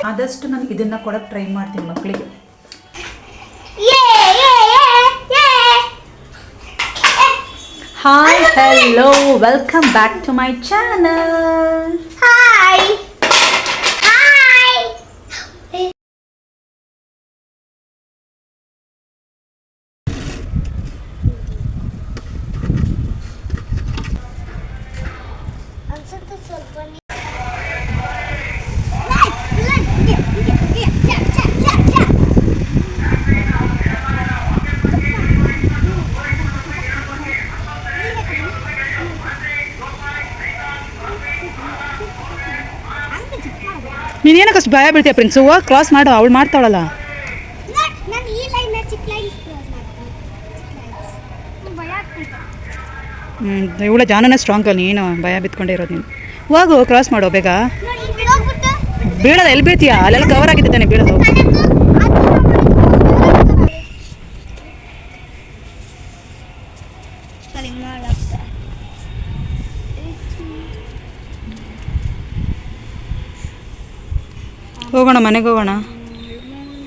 ಆದಷ್ಟು ನಾನು ಇದನ್ನು ಕೊಡೋಕ್ಕೆ ಟ್ರೈ ಮಾಡ್ತೀನಿ ಮಕ್ಕಳಿಗೆ. Hi, hello, welcome back to my channel. Hi ನೀನೇನಕ್ಕಷ್ಟು ಭಯ ಬೀಳ್ತೀಯ ಪ್ರಿನ್ಸು? ಕ್ರಾಸ್ ಮಾಡು, ಅವಳು ಮಾಡ್ತಾವಳಲ್ಲ. ಇವಳ ಜಾನನೇ ಸ್ಟ್ರಾಂಗ್ ಅಲ್ಲ, ನೀನು ಭಯ ಬಿತ್ಕೊಂಡೇ ಇರೋದು. ನೀನು ಹೋಗು, ಕ್ರಾಸ್ ಮಾಡು ಬೇಗ. ಬೀಳೋದು ಎಲ್ಲಿ ಬೀಳ್ತೀಯಾ? ಅಲ್ಲೆಲ್ಲ ಕವರ್ ಆಗಿದೆ ತಾನೆ ಬೀಳೋದು. ಹೋಗೋಣ, ಮನೆಗೆ ಹೋಗೋಣ.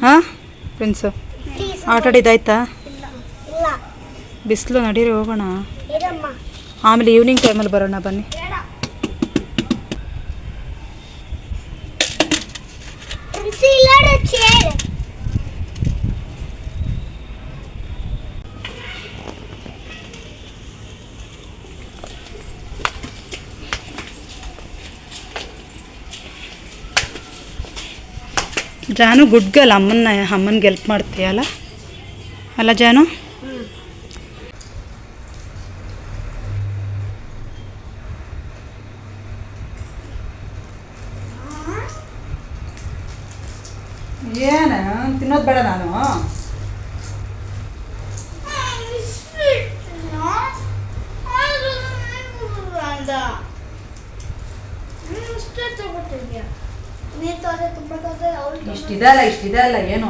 ಹಾಂ ಪ್ರಿನ್ಸು, ಆಟ ಆಡಿದ್ದಾಯ್ತಾ? ಬಿಸಿಲು, ನಡೀರಿ ಹೋಗೋಣ. ಆಮೇಲೆ ಈವ್ನಿಂಗ್ ಟೈಮಲ್ಲಿ ಬರೋಣ, ಬನ್ನಿ. ಜಾನು ಗುಡ್ ಗರ್ಲ್, ಅಮ್ಮನಿಗೆ ಹೆಲ್ಪ್ ಮಾಡ್ತೀಯಲ್ಲ ಅಲ್ಲ ಜಾನು? ಏನು ತಿನ್ನೋದು ಬೇಡ ನಾನು? ಇಷ್ಟಿದೆ ಅಲ್ಲ ಏನು?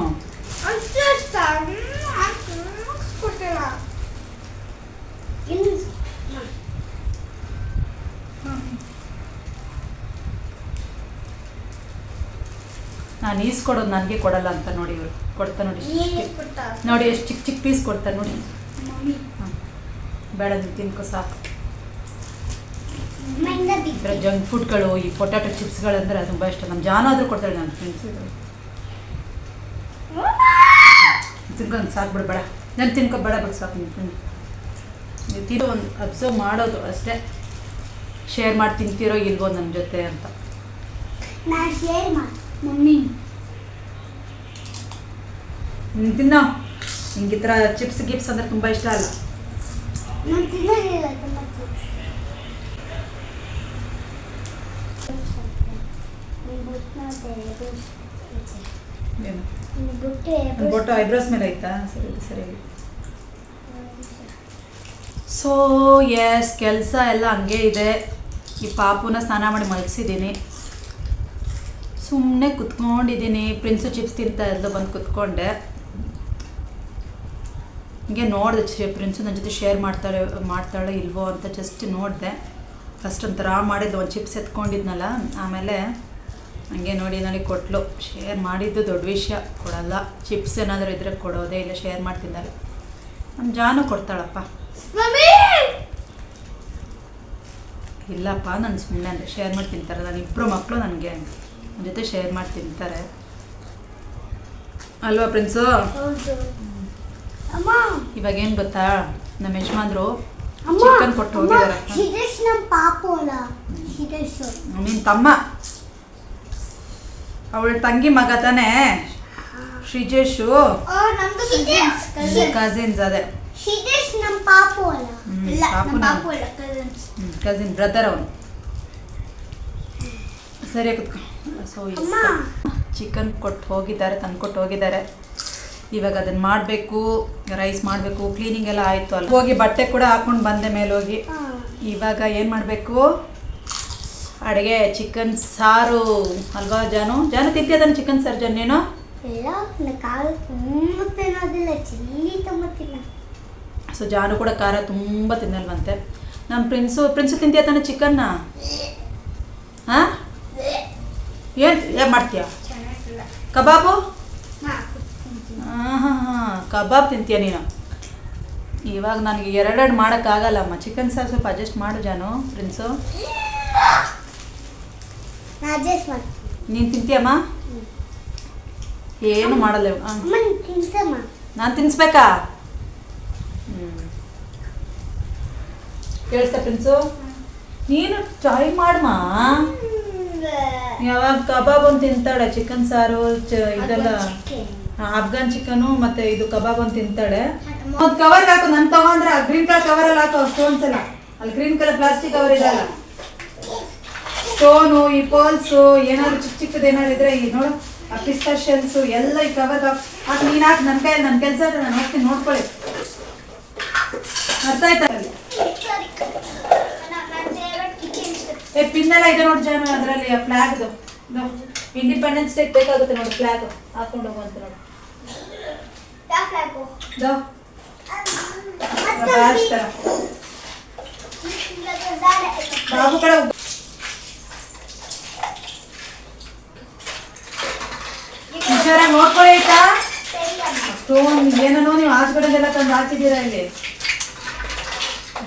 ನಾನು ಈಸ್ಕೊಡೋದು ನನಗೆ ಕೊಡಲ್ಲ ಅಂತ ನೋಡಿ, ಇವರು ಕೊಡ್ತಾ ನೋಡಿ. ನೋಡಿ ಎಷ್ಟು ಚಿಕ್ಕ ಚಿಕ್ಕ ಪೀಸ್ ಕೊಡ್ತಾರೆ ನೋಡಿ. ಬೇಡ, ನೀವು ತಿನ್ಕೋ ಸಾಕು. ಈ ಥರ ಜಂಕ್ ಫುಡ್ಗಳು, ಈ ಪೊಟ್ಯಾಟೊ ಚಿಪ್ಸ್ಗಳಂದ್ರೆ ತುಂಬ ಇಷ್ಟ. ನಮ್ಮ ಜಾನು ಆದರೂ ಕೊಡ್ತಾಳೆ, ನನ್ನ ಫ್ರೆಂಡ್ಸ್. ತಿನ್ಕೊಂಡು ಸಾಕು ಬಿಡು, ಬೇಡ ನಾನು ತಿನ್ಕೊ, ಬೇಡ ಬಿಡು ಸಾಕು. ನೀವು ತಿನ್ನೋ ಒಂದು ಅಬ್ಸರ್ವ್ ಮಾಡೋದು ಅಷ್ಟೇ, ಶೇರ್ ಮಾಡಿ ತಿಂತೀರೋ ಇಲ್ವೋ ನನ್ನ ಜೊತೆ ಅಂತ. ಮಮ್ಮಿ ತಿನ್ನೋ, ನಿಂಗೆ ಈ ಥರ ಚಿಪ್ಸ್ ಗಿಪ್ಸ್ ಅಂದರೆ ತುಂಬ ಇಷ್ಟ ಅಲ್ಲ? ಬೊಟ್ಟು ಐಬ್ರೋಸ್ ಮೇಲೆ ಆಯ್ತಾ? ಸರಿ ಸರಿ. ಸೊ ಎಸ್, ಕೆಲಸ ಎಲ್ಲ ಹಂಗೆ ಇದೆ. ಈ ಪಾಪುನ ಸ್ನಾನ ಮಾಡಿ ಮಲಗಿಸಿದ್ದೀನಿ, ಸುಮ್ಮನೆ ಕುತ್ಕೊಂಡಿದ್ದೀನಿ. ಪ್ರಿನ್ಸು ಚಿಪ್ಸ್ ತಿಂತಾ ಇದ್ಲು, ಬಂದು ಕುತ್ಕೊಂಡೆ. ಹಿಂಗೆ ನೋಡಿದೆ ಪ್ರಿನ್ಸು ನನ್ನ ಜೊತೆ ಶೇರ್ ಮಾಡ್ತಾಳೆ ಇಲ್ವೋ ಅಂತ ಜಸ್ಟ್ ನೋಡಿದೆ. ಫಸ್ಟ್ ಒಂಥರ ಮಾಡಿದ್ದು, ಒಂದು ಚಿಪ್ಸ್ ಎತ್ಕೊಂಡಿದ್ನಲ್ಲ, ಆಮೇಲೆ ಹಂಗೆ ನೋಡಿ ಕೊಟ್ಲು. ಶೇರ್ ಮಾಡಿದ್ದು ದೊಡ್ಡ ವಿಷಯ, ಕೊಡಲ್ಲ. ಚಿಪ್ಸ್ ಏನಾದರೂ ಇದ್ರೆ ಕೊಡೋದೇ ಇಲ್ಲ, ಶೇರ್ ಮಾಡ್ತಿದ್ದಾರೆ. ನಮ್ಮ ಜಾನು ಕೊಡ್ತಾಳಪ್ಪ. ಇಲ್ಲಪ್ಪ, ನಾನು ಸುಮ್ಮನೆ ಅಂದರೆ ಶೇರ್ ಮಾಡಿ ತಿಂತಾರೆ. ನಾನು ಇಬ್ಬರು ಮಕ್ಕಳು ನನಗೆ ನನ್ನ ಜೊತೆ ಶೇರ್ ಮಾಡಿ ತಿಂತಾರೆ ಅಲ್ವಾ ಪ್ರಿನ್ಸು? ಇವಾಗ ಏನು ಗೊತ್ತಾ, ನಮ್ಮ ಯಜಮಾನ್ರು ಚಿಕನ್ ಕೊಟ್ಟು ಹೋಗಿದ್ದಾರೆ. ನಿನ್ನ ತಮ್ಮ, ಅವಳ ತಂಗಿ ಮಗ ತಾನೇ ಶ್ರೀಜೇಶು, ಕಸಿನ್ಸ್. ಅದೇ ಕಸಿನ್ ಬ್ರದರ್ ಅವನು. ಸರಿ ಕುತ್ಕೊ. ಸೊ ಚಿಕನ್ ಕೊಟ್ಟು ಹೋಗಿದ್ದಾರೆ, ತಂದ್ಕೊಟ್ಟು ಹೋಗಿದ್ದಾರೆ. ಇವಾಗ ಅದನ್ನು ಮಾಡಬೇಕು, ರೈಸ್ ಮಾಡಬೇಕು, ಕ್ಲೀನಿಂಗ್ ಎಲ್ಲ ಆಯಿತು. ಅಲ್ಲಿ ಹೋಗಿ ಬಟ್ಟೆ ಕೂಡ ಹಾಕೊಂಡು ಬಂದೆ ಮೇಲೆ ಹೋಗಿ. ಇವಾಗ ಏನು ಮಾಡಬೇಕು? ಅಡುಗೆ, ಚಿಕನ್ ಸಾರು ಅಲ್ವಾ ಜಾನು? ಜಾನು ತಿಂತೀಯ ಅದನ್ನು ಚಿಕನ್ ಸಾರು? ಜನ್ನೇನು ಸೊ ಜಾನು ಕೂಡ ಖಾರ ತುಂಬ ತಿನ್ನಲ್ವಂತೆ. ನಮ್ಮ ಪ್ರಿನ್ಸು ತಿಂತೀಯ ತಾನೆ ಚಿಕನ್ನ? ಹಾಂ, ಏನು ಮಾಡ್ತೀಯ? ಕಬಾಬು ಕಬಾಬ್ ತಿಂತೀಯ ನೀನು? ಇವಾಗ ನನಗೆ ಎರಡೆರಡು ಮಾಡೋಕ್ಕಾಗಲ್ಲಮ್ಮ. ಚಿಕನ್ ಸಾರು ಸ್ವಲ್ಪ ಅಡ್ಜಸ್ಟ್ ಮಾಡು ಜಾನು. ಪ್ರಿನ್ಸು ನೀನು ತಿಂತೀಯಮ್ಮ? ಏನು ಮಾಡಲ್ಲ. ನಾನು ತಿನ್ನಿಸ್ಬೇಕಾ? ಕೇಳಿಸ್ತಾ ಪ್ರಿನ್ಸು? ನೀನು ಟ್ರೈ ಮಾಡಮ್ಮ. ಯಾವಾಗ ಕಬಾಬ್ ಒಂದು ತಿಂತಾಳೆ, ಚಿಕನ್ ಸಾರು ಇದೆಲ್ಲ ಅಫ್ಘಾನ್ ಚಿಕನು ಮತ್ತೆ ಇದು ಕಬಾಬ್ ಒಂದು ತಿಂತಾಳೆ. ಒಂದು ಕವರ್ಗೆ ಹಾಕು. ನಾನು ತಗೊಂಡ್ರೆ ಗ್ರೀನ್ ಕಲರ್ ಕವರಲ್ಲಿ ಹಾಕು ಸ್ಟೋನ್ಸ್ ಎಲ್ಲ. ಅಲ್ಲಿ ಗ್ರೀನ್ ಕಲರ್ ಪ್ಲಾಸ್ಟಿಕ್ ಕವರ್ ಇದೆಲ್ಲ, ಸ್ಟೋನು, ಈ ಪೋಲ್ಸು ಏನಾದ್ರು ಚಿಕ್ಕ ಚಿಕ್ಕದು ಏನಾದ್ರು ಇದ್ರೆ ಈ ನೋಡು ಆ ಪಿಸ್ತಾ ಶೆಲ್ಸು ಎಲ್ಲ ಈ ಕವರ್ಗೆ ಹಾಕಿ ನೀನು ಹಾಕಿ. ನನ್ನ ಕೈಯಲ್ಲಿ ನನ್ನ ಕೆಲಸ ಇದೆ, ನಾನು ಹೋಗ್ತೀನಿ ನೋಡ್ಕೊಳ್ಳಿ. ಅರ್ಥ ಆಯ್ತಾ? ಪಿನ್ನೆಲ್ಲ ಇದೆ ನೋಡಿ ಜಾನು, ಅದರಲ್ಲಿ ಫ್ಲಾಗ್ದು ಇಂಡಿಪೆಂಡೆನ್ಸ್ ಡೇ ಬೇಕಾಗುತ್ತೆ ನೋಡಿ, ಫ್ಲಾಗ್ ಹಾಕೊಂಡು ಹೋಗುವಂತ ನೋಡಿ. ಬಾಬು ಕಡೆ ಹುಷಾರಾಗಿ ನೋಡ್ಕೊಳ್ಳಿ ಆಯ್ತಾ? ಸ್ಟೋನ್ ಏನೋ ನೀವು ಆಚೆಗಡೆಲ್ಲ ತಂದು ಹಾಕಿದ್ದೀರಾ ಇಲ್ಲಿ,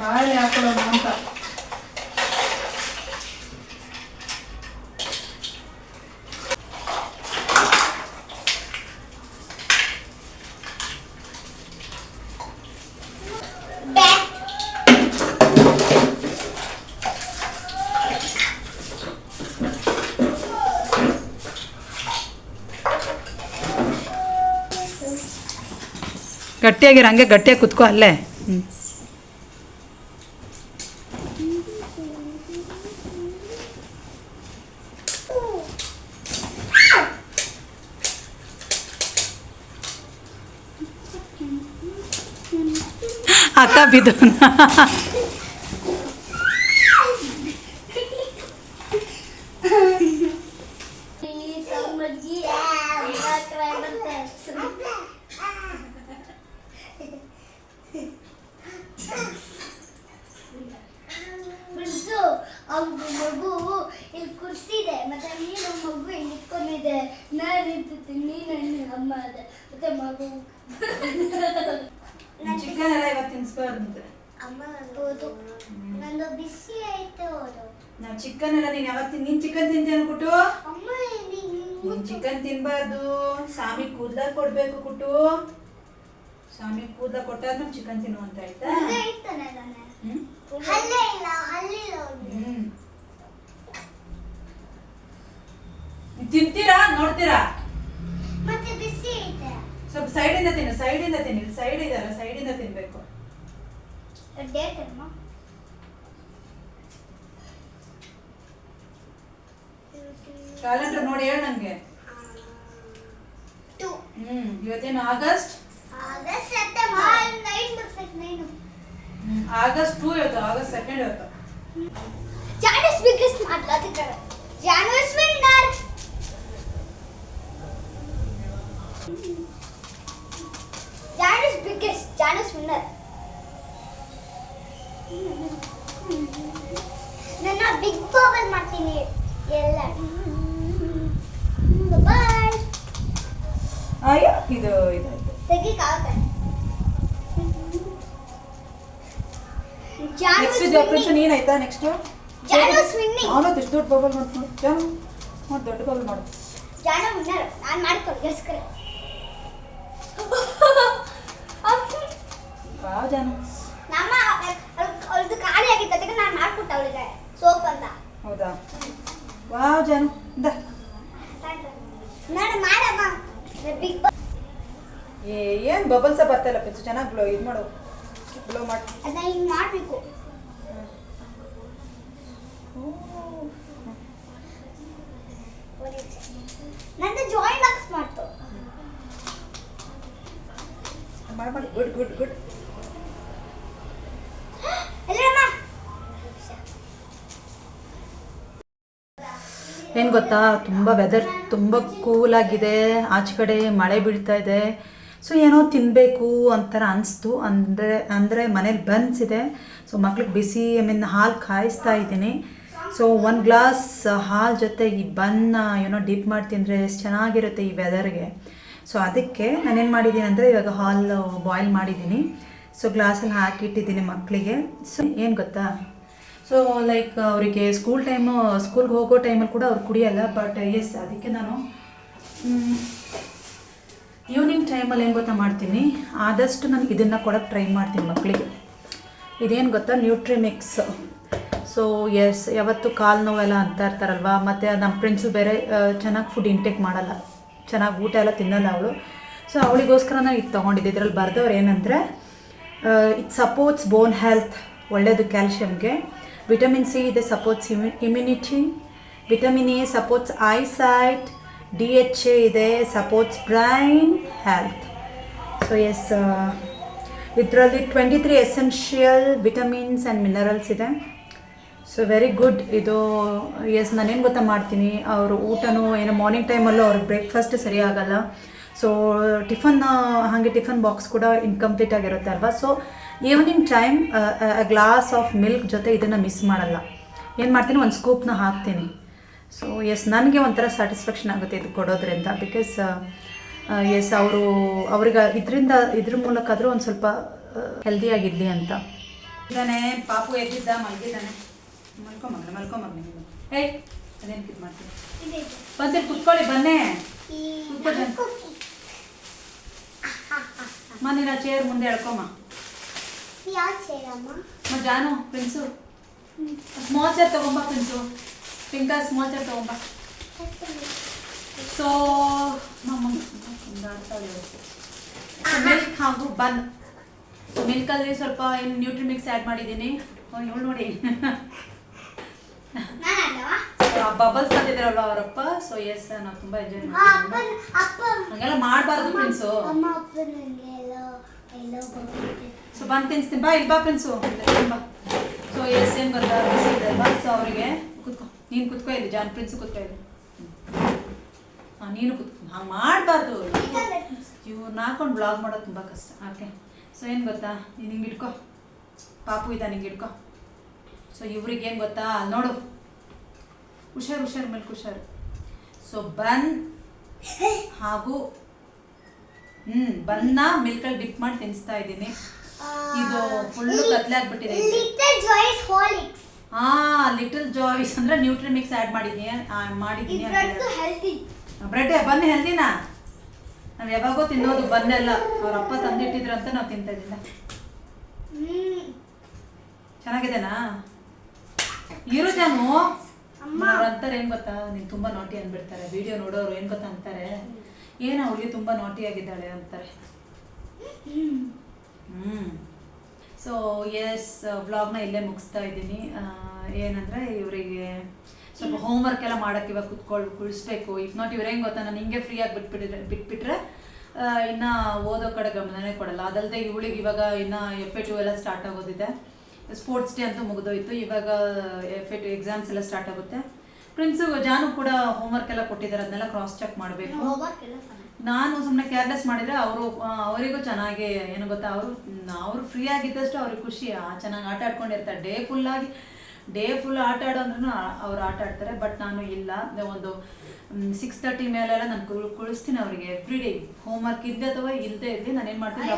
ಬಾಳೆ ಹಾಕೊಳ್ಳೋಣ ಅಂತ. ಗಟ್ಟಿಯಾಗಿರೋ ಹಂಗೆ ಗಟ್ಟಿಯಾಗಿ ಕುತ್ಕೋ ಅಲ್ಲೇ. ಅತ್ತ ಬಿದ್ದು ಮಗು ಇಲ್ಲಿ ಕುರ್ಸಿದೆ, ಮತ್ತೆ ನೀನು ಮಗು ಇಲ್ಲಿ ಇಟ್ಕೊಂಡಿದೆ, ನಾನು ಇರ್ತೀನಿ, ನೀನು ಅಮ್ಮ ಅದೇ ಮತ್ತೆ ಮಗು. ಚಿಕನ್ ಎಲ್ಲ ಇವತ್ತು ತಿನ್ಸ್ಬಾರ್ದು ಅಮ್ಮ. ಹೌದು, ನಂದು ಬಿಸಿ ಆಯ್ತು. ಹೌದು, ನಾವು ಚಿಕನ್ ಎಲ್ಲ ನೀನು ಯಾವತ್ತು ನೀನು ಚಿಕನ್ ತಿಂತಿ ಅನ್ಬಿಟ್ಟು ಅಮ್ಮ ನೀನು ಚಿಕನ್ ತಿನ್ಬಾರ್ದು. ಸ್ವಾಮಿ ಕೂದಲ ಕೊಡ್ಬೇಕು ಕುಟ್ಟು. ಸ್ವಾಮಿ ಕೂದಲ ಕೊಟ್ಟಾದ್ಮೇಲೆ ಚಿಕನ್ ತಿನ್ನು ಅಂತ ಆಯ್ತಾ? ತಿಂತೀರಾ ನೋಡ್ತೀರಾ? ಮತ್ತೆ ಬಿಸಿ ಐತೆ, ಸ್ವಲ್ಪ ಸೈಡಿಂದ ತಿನ್ನು, ಸೈಡಿಂದ ತಿನ್ನಿ. ಸೈಡ್ ಇದೆಲ್ಲ, ಸೈಡಿಂದ ತಿನ್ಬೇಕು. ಕ್ಯಾಲೆಂಡರ್ ನೋಡಿ ಹೇಳು ನನಗೆ. ಇವತ್ತೇನು ಆಗಸ್ಟ್? ಆಗಸ್ಟ್ 2 ಇವತ್ತು, ಆಗಸ್ಟ್ 2 ಇವತ್ತು. ಜಾನಸ್ ಬಿಗ್ಗೆಸ್ಟ್ ಮಾತಾಡ್ತಿದ್ದಾರೆ. ಜಾನಸ್ ವಿನ್ನರ್. ಜಾನಸ್ ಬಿಗ್ಗೆಸ್ಟ್, ಜಾನಸ್ ವಿನ್ನರ್. ನನ್ನ ಬಿಗ್ ಬಬಲ್ ಮಾಡ್ತೀನಿ ಎಲ್ಲ. ಬಾಯ್. ಅಯ್ಯೋ ಇದು ಇದಾಯ್ತು, ತೆಗಿಕಾಗುತ್ತೆ. ನೆಕ್ಸ್ಟ್ ಇದು ಆಪರೇಷನ್ ಏನಾಯ್ತಾ? ನೆಕ್ಸ್ಟ್ ಜಾನಸ್ ವಿನ್ನಿಂಗ್. ಅವನು ಎಷ್ಟು ದೊಡ್ಡ ಬಬಲ್ ಮಾಡ್ಕೊಂಡು ಜಾನು ಮಾಡಿ, ದೊಡ್ಡ ಬಬಲ್ ಮಾಡು. ಜಾನು ವಿನ್ನರ್. ನಾನು ಮಾಡ್ಕೊಂಡು ಗೆಸ್ಕರೆ. ವಾವ್ ಜಾನು, ನಮ್ಮ ಅವಳದು ಖಾಲಿ ಆಗಿತ್ತು, ಅದಕ್ಕೆ ನಾನು ಮಾಡ್ಕೊಟ್ಟೆ ಅವಳಿಗೆ ಸೋಪ್ ಅಂತ. ಹೌದಾ? ವಾವ್ ಜಾನು, ಇಂದ ನಾನು ಮಾಡಮ್ಮ ಬಿಗ್ ಏನು ಬಬಲ್ಸ ಬರ್ತಾ ಇಲ್ಲ ಪಿಚ್ಚು. ಚೆನ್ನಾಗಿ ಬ್ಲೋ ಇದು ಮಾಡು, ಬ್ಲೋ ಮಾಡಿ. ಅದನ್ನ ಹಿಂಗೆ ಮಾಡಬೇಕು. ನಂದು ಜಾಯಿನ್ ಬಾಕ್ಸ್ ಮಾಡ್ತು. ಮಾಡಿ ಗುಡ್ ಗುಡ್ ಗುಡ್. ಏನು ಗೊತ್ತಾ, ತುಂಬ ವೆದರ್ ತುಂಬ ಕೂಲಾಗಿದೆ, ಆಚೆ ಕಡೆ ಮಳೆ ಬೀಳ್ತಾ ಇದೆ. ಸೊ ಏನೋ ತಿನ್ನಬೇಕು ಅಂತಾರ ಅನಿಸ್ತು. ಅಂದರೆ ಮನೇಲಿ ಬನ್ಸಿದೆ, ಸೊ ಮಕ್ಳಿಗೆ ಬಿಸಿ ಹಾಲು ಕಾಯಿಸ್ತಾ ಇದ್ದೀನಿ. ಸೊ 1 ಗ್ಲಾಸ್ ಹಾಲು ಜೊತೆ ಈ ಬನ್ನ ಡಿಪ್ ಮಾಡಿ ತಿಂದರೆ ಎಷ್ಟು ಚೆನ್ನಾಗಿರುತ್ತೆ ಈ ವೆದರ್ಗೆ. ಸೊ ಅದಕ್ಕೆ ನಾನೇನು ಮಾಡಿದ್ದೀನಿ ಅಂದರೆ ಇವಾಗ ಹಾಲು ಬಾಯ್ಲ್ ಮಾಡಿದ್ದೀನಿ. ಸೊ ಗ್ಲಾಸಲ್ಲಿ ಹಾಕಿಟ್ಟಿದ್ದೀನಿ ಮಕ್ಕಳಿಗೆ. ಸೊ ಏನು ಗೊತ್ತಾ, ಸೊ ಲೈಕ್ ಅವರಿಗೆ ಸ್ಕೂಲ್ಗೆ ಹೋಗೋ ಟೈಮಲ್ಲಿ ಕೂಡ ಅವ್ರು ಕುಡಿಯಲ್ಲ. ಬಟ್ ಎಸ್, ಅದಕ್ಕೆ ನಾನು ಈವ್ನಿಂಗ್ ಟೈಮಲ್ಲಿ ಏನು ಗೊತ್ತಾ ಮಾಡ್ತೀನಿ, ಆದಷ್ಟು ನಾನು ಇದನ್ನು ಕೊಡೋಕ್ಕೆ ಟ್ರೈ ಮಾಡ್ತೀನಿ ಮಕ್ಕಳಿಗೆ. ಇದೇನು ಗೊತ್ತಾ, ನ್ಯೂಟ್ರಿಮಿಕ್ಸ್. ಸೊ ಎಸ್, ಯಾವತ್ತು ಕಾಲು ನೋವೆಲ್ಲ ಅಂತ ಇರ್ತಾರಲ್ವ. ಮತ್ತು ನಮ್ಮ ಫ್ರೆಂಡ್ಸು ಬೇರೆ ಚೆನ್ನಾಗಿ ಫುಡ್ ಇಂಟೇಕ್ ಮಾಡಲ್ಲ, ಚೆನ್ನಾಗಿ ಊಟ ಎಲ್ಲ ತಿನ್ನಲ್ಲ ಅವಳು. ಸೊ ಅವಳಿಗೋಸ್ಕರ ನಾನು ಇದು ತೊಗೊಂಡಿದ್ದೆ. ಇದರಲ್ಲಿ ಬರೆದವ್ರು ಏನಂದರೆ ಇಟ್ ಸಪೋರ್ಟ್ಸ್ ಬೋನ್ ಹೆಲ್ತ್, ಒಳ್ಳೆಯದು ಕ್ಯಾಲ್ಶಿಯಮ್ಗೆ. ವಿಟಮಿನ್ ಸಿ ಇದೆ, supports immunity. Vitamin A supports eyesight. DHA ಇದೆ, supports brain health. So yes, ಇದರಲ್ಲಿ 23 ಎಸೆನ್ಷಿಯಲ್ ವಿಟಮಿನ್ಸ್ ಆ್ಯಂಡ್ ಮಿನರಲ್ಸ್ ಇದೆ. ಸೊ ವೆರಿ ಗುಡ್ ಇದು. ಎಸ್, ನಾನೇನು ಗೊತ್ತಾ ಮಾಡ್ತೀನಿ, ಅವರು ಊಟನೂ ಏನೋ ಮಾರ್ನಿಂಗ್ ಟೈಮಲ್ಲೂ ಅವ್ರಿಗೆ ಬ್ರೇಕ್ಫಾಸ್ಟ್ ಸರಿ ಆಗಲ್ಲ. ಸೊ ಹಾಗೆ ಟಿಫನ್ ಬಾಕ್ಸ್ ಕೂಡ ಇನ್ಕಂಪ್ಲೀಟ್ ಆಗಿರುತ್ತೆ ಅಲ್ವಾ. So evening time glass of milk ಜೊತೆ ಇದನ್ನು ಮಿಸ್ ಮಾಡಲ್ಲ. ಏನು ಮಾಡ್ತೀನಿ, ಒಂದು ಸ್ಕೂಪ್ನ ಹಾಕ್ತೀನಿ. ಸೊ ಎಸ್, ನನಗೆ ಒಂಥರ ಸ್ಯಾಟಿಸ್ಫ್ಯಾಕ್ಷನ್ ಆಗುತ್ತೆ ಇದು ಕೊಡೋದ್ರಿಂದ. ಬಿಕಾಸ್ ಎಸ್, ಅವ್ರಿಗೆ ಇದ್ರ ಮೂಲಕ ಆದರೂ ಒಂದು ಸ್ವಲ್ಪ ಹೆಲ್ದಿಯಾಗಿರಲಿ ಅಂತ. ಇದ್ದಾನೆ ಪಾಪು ಎದ್ದಿದ್ದ, ಮಲಗಿದ್ದಾನೆ. ಮಲ್ಕೊಂಬಗ್ನೆ ಏಯ್, ಅದೇನು ಇದು ಮಾಡ್ತೀನಿ ಬಂದು ಕುತ್ಕೊಳ್ಳಿ, ಬನ್ನೇ ಮನೇನ ಚೇರ್ ಮುಂದೆ ಎಳ್ಕೊಮ್ಮ. ಜಾನು ಪ್ರಿನ್ಸು ಸ್ಮಾಲ್ ಚೇರ್ ತಗೊಂಬ. ಪ್ರಿನ್ಸು ಪಿಂಕ ಸ್ಮಾಲ್ ಚೇರ್ ತಗೊಂಬ. ಸೊ ಮಿಲ್ಕ್ ಹಾಗೂ ಬನ್. ಮಿಲ್ಕಲ್ಲಿ ಸ್ವಲ್ಪ ಏನು ನ್ಯೂಟ್ರಿಮಿಕ್ಸ್ ಆ್ಯಡ್ ಮಾಡಿದ್ದೀನಿ. ಇವಳು ನೋಡಿ ಬಬಲ್ಸ್ ಅಂತಿದ್ದಾರಲ್ವ ಅವರಪ್ಪ. ಸೊ ಎಸ್, ನಾವು ತುಂಬ ಎಂಜಾಯ್ ಮಾಡ್ತೀವಿ. ಹಂಗೆಲ್ಲ ಮಾಡಬಾರ್ದು ಪ್ರಿನ್ಸು. ಸೊ ಬಂದು ತಿನ್ಸ್ತೀನಿ ಬಾ. ಇಲ್ಲಿ ಬಾ ಪ್ರಿನ್ಸು, ಬಾ. ಸೊ ಎಸ್, ಏನು ಗೊತ್ತಾ, ಬಿಸಿ ಇದೆ ಅಲ್ವಾ. ಸೊ ಅವರಿಗೆ ಕುತ್ಕೊ, ನೀನು ಕುತ್ಕೊ ಇಲ್ಲಿ. ಜಾನ್ ಪ್ರಿನ್ಸು ಕುತ್ಕೊ ಇಲ್ಲಿ. ಹಾಂ, ನೀನು ಕುತ್ಕೊ. ಹಾಗೆ ಮಾಡಬಾರ್ದು. ಇವ್ರನ್ನ ಹಾಕೊಂಡು ಬ್ಲಾಗ್ ಮಾಡೋದು ತುಂಬ ಕಷ್ಟ. ಓಕೆ. ಸೊ ಏನು ಗೊತ್ತಾ, ನೀನು ಹಿಂಗೆ ಇಟ್ಕೊ. ಪಾಪು ಇದ್ದ, ನಿಂಗೆ ಇಟ್ಕೊ. ಸೊ ಇವ್ರಿಗೆ ಏನು ಗೊತ್ತಾ, ಅಲ್ಲಿ ನೋಡು, ಹುಷಾರು ಮೇಲೆ ಹುಷಾರು. ಸೊ ಬನ್ ಹಾಗೂ ಬನ್ನ ಮಿಲ್ಕಲ್ಲಿ ಡಿಪ್ ಮಾಡಿ ತಿನ್ನಿಸ್ತಾ ಇದ್ದೀನಿ. ಇದು ಫುಲ್ಲು ಕತ್ಲೆ ಆಗ್ಬಿಟ್ಟಿದೆ. ಲಿಟಲ್ ಜಾಯ್ಸ್ ಅಂದ್ರೆ ನ್ಯೂಟ್ರಿಮಿಕ್ಸ್ ಆ್ಯಡ್ ಮಾಡಿದ್ದೀನಿ. ಬ್ರೆಡ್ ಬನ್ ಹೆಲ್ದಿನಾ? ನಾವು ಯಾವಾಗೋ ತಿನ್ನೋದು ಬನ್ನೆಲ್ಲ. ಅವರಪ್ಪ ತಂದಿಟ್ಟಿದ್ರು ಅಂತ ನಾವು ತಿಂತಾ ಇದ್ದಿಲ್ಲ. ಚೆನ್ನಾಗಿದೆನಾ? ಇರು ಜಾನು. ಅವ್ರು ಅಂತಾರೆ ಏನು ಗೊತ್ತಾ, ನೀನು ತುಂಬ ನಾಟಿ ಅಂದ್ಬಿಡ್ತಾರೆ. ವಿಡಿಯೋ ನೋಡೋರು ಏನು ಗೊತ್ತಾ ಅಂತಾರೆ, ಏನು ಅವಳಿಗೆ ತುಂಬ ನಾಟಿ ಆಗಿದ್ದಾಳೆ ಅಂತಾರೆ. ಸೊ ಎಸ್, ವ್ಲಾಗ್ನ ಇಲ್ಲೇ ಮುಗಿಸ್ತಾ ಇದ್ದೀನಿ. ಏನಂದರೆ ಇವರಿಗೆ ಸ್ವಲ್ಪ ಹೋಮ್ವರ್ಕ್ ಎಲ್ಲ ಮಾಡೋಕ್ಕೆ ಇವಾಗ ಕುಳಿಸ್ಬೇಕು. ಇಫ್ ನಾಟ್ ಇವ್ರು ಹೆಂಗೆ ಗೊತ್ತಾ, ನಾನು ಹಿಂಗೆ ಫ್ರೀಯಾಗಿ ಬಿಟ್ಬಿಟ್ರೆ ಇನ್ನು ಓದೋ ಕಡೆ ಗಮನನೇ ಕೊಡಲ್ಲ. ಅದಲ್ಲದೆ ಇವಳಿಗೆ ಇವಾಗ ಇನ್ನು FA2 ಎಲ್ಲ ಸ್ಟಾರ್ಟ್ ಆಗೋದಿದೆ. ಸ್ಪೋರ್ಟ್ಸ್ ಡೇ ಅಂತೂ ಮುಗಿದೋಯ್ತು. ಇವಾಗ FA2 ಎಕ್ಸಾಮ್ಸ್ ಎಲ್ಲ ಸ್ಟಾರ್ಟ್ ಆಗುತ್ತೆ. ಫ್ರೆಂಡ್ಸು ಜಾನು ಕೂಡ ಹೋಮ್ವರ್ಕ್ ಎಲ್ಲ ಕೊಟ್ಟಿದ್ದಾರೆ, ಅದನ್ನೆಲ್ಲ ಕ್ರಾಸ್ ಚೆಕ್ ಮಾಡಬೇಕು. ನಾನು ಸುಮ್ಮನೆ ಕೇರ್ಲೆಸ್ ಮಾಡಿದರೆ ಅವರಿಗೂ ಚೆನ್ನಾಗಿ ಏನು ಗೊತ್ತಾ, ಅವರು ಫ್ರೀ ಆಗಿದ್ದಷ್ಟು ಅವ್ರಿಗೆ ಖುಷಿ. ಚೆನ್ನಾಗಿ ಆಟ ಆಡ್ಕೊಂಡಿರ್ತಾರೆ. ಡೇ ಫುಲ್ ಆಟ ಆಡೋಂದ್ರೂ ಅವ್ರು ಆಟ ಆಡ್ತಾರೆ. ಬಟ್ ನಾನು ಇಲ್ಲ, ಒಂದು 6:30 ಮೇಲೆಲ್ಲ ನಾನು ಕುಳಿಸ್ತೀನಿ ಅವರಿಗೆ. ಎವ್ರಿ ಡೇ ಹೋಮ್ವರ್ಕ್ ಇದ್ದೆ ಅಥವಾ ಇಲ್ಲದೆ ಇರಲಿ, ನಾನು ಏನು ಮಾಡ್ತೀನಿ,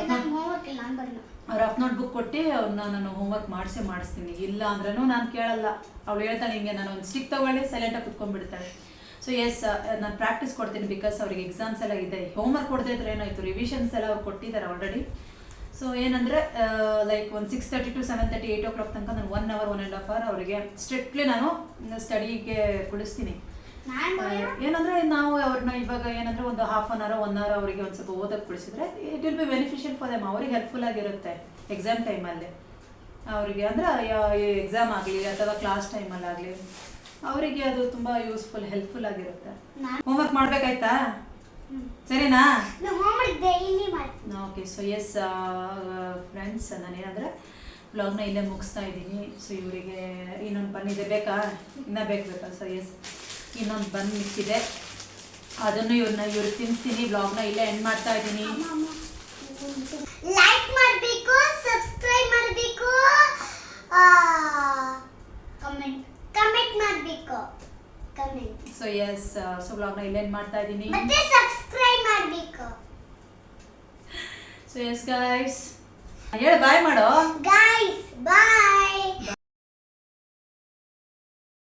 ರಫ್ ನೋಟ್ ಬುಕ್ ಕೊಟ್ಟು ಅವ್ರನ್ನ ನಾನು ಹೋಮ್ವರ್ಕ್ ಮಾಡಿಸ್ತೀನಿ. ಇಲ್ಲ ಅಂದ್ರೂ ನಾನು ಕೇಳಲ್ಲ. ಅವಳು ಹೇಳ್ತಾಳೆ ಹಿಂಗೆ, ನಾನು ಒಂದು ಸ್ಟಿಕ್ ತೊಗೊಳ್ಳಿ, ಸೈಲೆಂಟಾಗಿ ಕುತ್ಕೊಂಡ್ಬಿಡ್ತಾಳೆ. ಸೊ ಎಸ್, ನಾನು ಪ್ರಾಕ್ಟೀಸ್ ಕೊಡ್ತೀನಿ. ಬಿಕಾಸ್ ಅವ್ರಿಗೆ ಎಕ್ಸಾಮ್ಸ್ ಎಲ್ಲ ಇದೆ. ಹೋಮ್ವರ್ಕ್ ಕೊಡದೇ ಇದ್ರೆ ಏನಾಯಿತು, ರಿವಿಷನ್ಸ್ ಎಲ್ಲ ಅವ್ರು ಕೊಟ್ಟಿದ್ದಾರೆ ಆಲ್ರೆಡಿ. ಸೊ ಏನಂದರೆ ಲೈಕ್ ಒಂದು 6:30 to 7:30, 8 o'clock ತನಕ ನಾನು 1 hour 1.5 hour ಅವರಿಗೆ ಸ್ಟ್ರಿಕ್ಟ್ಲಿ ನಾನು ಸ್ಟಡಿಗೆ ಕುಳಿಸ್ತೀನಿ. ಏನಂದರೆ ನಾವು ಅವ್ರನ್ನ ಇವಾಗ ಏನಂದರೆ ಒಂದು half an hour 1 hour ಅವರಿಗೆ ಒಂದು ಸ್ವಲ್ಪ ಓದಕ್ಕೆ ಕುಳಿಸಿದ್ರೆ it will be beneficial for them. ಅವ್ರಿಗೆ ಹೆಲ್ಪ್ಫುಲ್ ಆಗಿರುತ್ತೆ ಎಕ್ಸಾಮ್ ಟೈಮಲ್ಲಿ. ಅವರಿಗೆ ಅಂದರೆ ಎಕ್ಸಾಮ್ ಆಗಲಿ ಅಥವಾ ಕ್ಲಾಸ್ ಟೈಮಲ್ಲಾಗಲಿ ಅವರಿಗೆ ಅದು ತುಂಬ ಹೆಲ್ಪ್ಫುಲ್ ಆಗಿರುತ್ತೆ. ಹೋಮ್ವರ್ಕ್ ಮಾಡಬೇಕಾಯ್ತಾ? ಸರಿನಾ? ಓಕೆ. ಸೊ ಎಸ್ ಫ್ರೆಂಡ್ಸ್, ನಾನೇನಂದರೆ ವ್ಲಾಗ್ನ ಇಲ್ಲೇ ಮುಗಿಸ್ತಾ ಇದ್ದೀನಿ. ಸೊ ಇವರಿಗೆ ಇನ್ನೊಂದು ಬನ್ ಇದೆ, ಬೇಕಾ? ಇನ್ನೂ ಬೇಕಾ? ಸೊ ಎಸ್, ಇನ್ನೊಂದು ಬನ್ ಮಿಕ್ಕಿದೆ, ಅದನ್ನು ಇವ್ರಿಗೆ ತಿನ್ನಿಸ್ತೀನಿ. ವ್ಲಾಗ್ನ ಇಲ್ಲೇ ಎಂಡ್ ಮಾಡ್ತಾ ಇದ್ದೀನಿ. ಲೈಕ್ ಮಾಡಬೇಕು, ಸಬ್ಸ್ಕ್ರೈಬ್ ಮಾಡಬೇಕು, ಕಮೆಂಟ್ ಸೊ ಎಸ್ ಸೊ ವ್ಲಾಗ್ನ ಇಲ್ಲೇನು ಮಾಡ್ತಾ ಇದ್ದೀನಿ. ಮತ್ತೆ ಸಬ್ಸ್ಕ್ರೈಬ್ ಮಾಡಬೇಕು. ಸೊ ಎಸ್ ಗೈಸ್ ಹೇಳು ಬಾಯ್ ಮಾಡೋ. ಗೈಸ್ ಬಾಯ್.